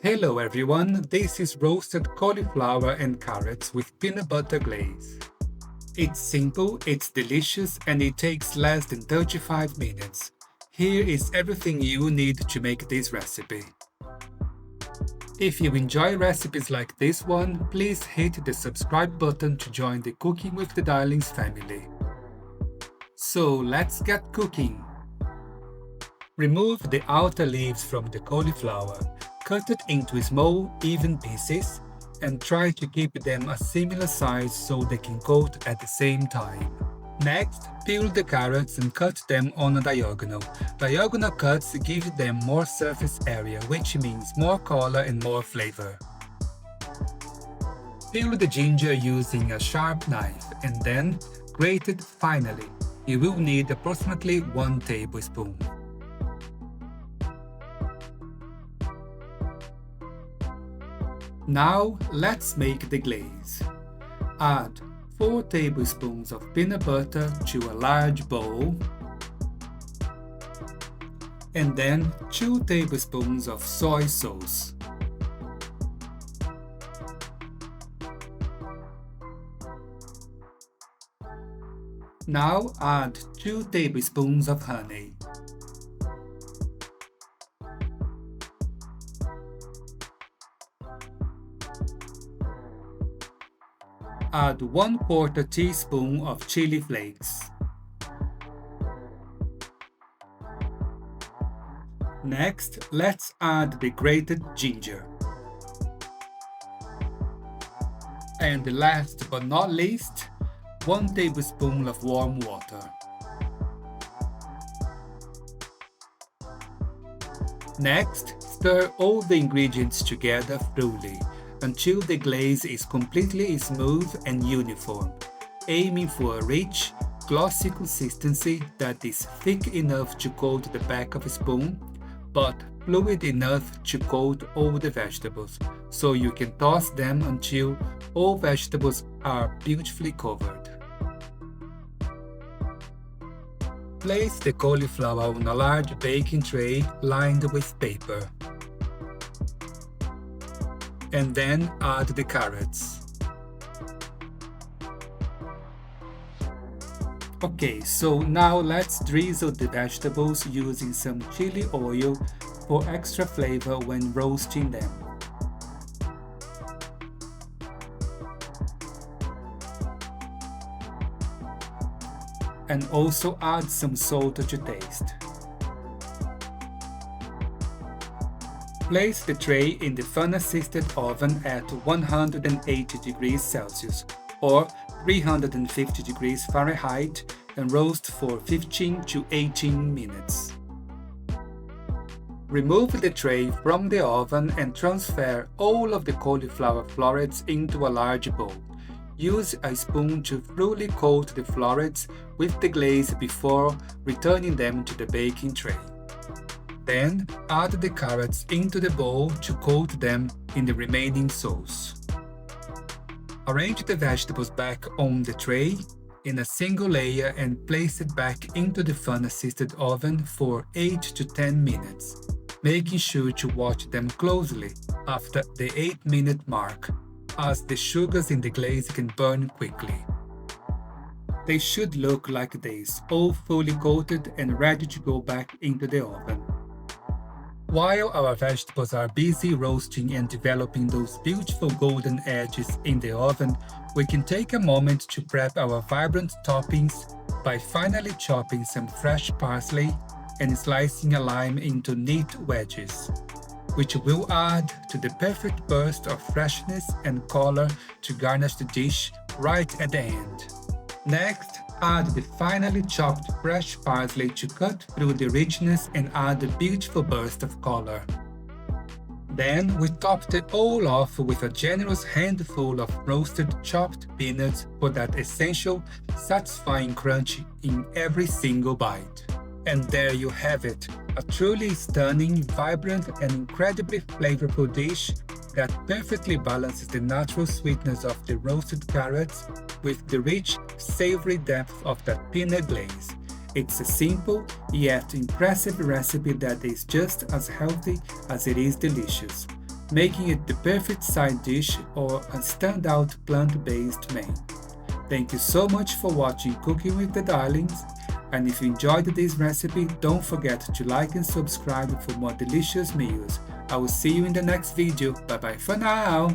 Hello everyone, this is roasted cauliflower and carrots with peanut butter glaze. It's simple, it's delicious, and it takes less than 35 minutes. Here is everything you need to make this recipe. If you enjoy recipes like this one, please hit the subscribe button to join the Cooking with the Darlings family. So let's get cooking! Remove the outer leaves from the cauliflower. Cut it into small, even pieces and try to keep them a similar size so they can coat at the same time. Next, peel the carrots and cut them on a diagonal. Diagonal cuts give them more surface area, which means more color and more flavor. Peel the ginger using a sharp knife and then grate it finely. You will need approximately 1 tablespoon. Now let's make the glaze. Add 4 tablespoons of peanut butter to a large bowl and then 2 tablespoons of soy sauce. Now add 2 tablespoons of honey. Add 1/4 teaspoon of chili flakes. Next, let's add the grated ginger. And last but not least, 1 tablespoon of warm water. Next, stir all the ingredients together thoroughly until the glaze is completely smooth and uniform, aiming for a rich, glossy consistency that is thick enough to coat the back of a spoon, but fluid enough to coat all the vegetables, so you can toss them until all vegetables are beautifully covered. Place the cauliflower on a large baking tray lined with paper. And then add the carrots. Okay, so now let's drizzle the vegetables using some chili oil for extra flavor when roasting them. And also add some salt to taste. Place the tray in the fan-assisted oven at 180 degrees Celsius or 350 degrees Fahrenheit and roast for 15 to 18 minutes. Remove the tray from the oven and transfer all of the cauliflower florets into a large bowl. Use a spoon to thoroughly coat the florets with the glaze before returning them to the baking tray. Then, add the carrots into the bowl to coat them in the remaining sauce. Arrange the vegetables back on the tray in a single layer and place it back into the fan-assisted oven for 8 to 10 minutes, making sure to watch them closely after the 8-minute mark, as the sugars in the glaze can burn quickly. They should look like this, all fully coated and ready to go back into the oven. While our vegetables are busy roasting and developing those beautiful golden edges in the oven, we can take a moment to prep our vibrant toppings by finally chopping some fresh parsley and slicing a lime into neat wedges, which will add to the perfect burst of freshness and color to garnish the dish right at the end. Next, add the finely chopped fresh parsley to cut through the richness and add a beautiful burst of color. Then we topped it all off with a generous handful of roasted chopped peanuts for that essential, satisfying crunch in every single bite. And there you have it, a truly stunning, vibrant and incredibly flavorful dish that perfectly balances the natural sweetness of the roasted carrots with the rich, savory depth of that peanut glaze. It's a simple yet impressive recipe that is just as healthy as it is delicious. making it the perfect side dish or a standout plant-based main. Thank you so much for watching Cooking with the Darlings, and if you enjoyed this recipe, don't forget to like and subscribe for more delicious meals. I will see you in the next video. Bye bye for now!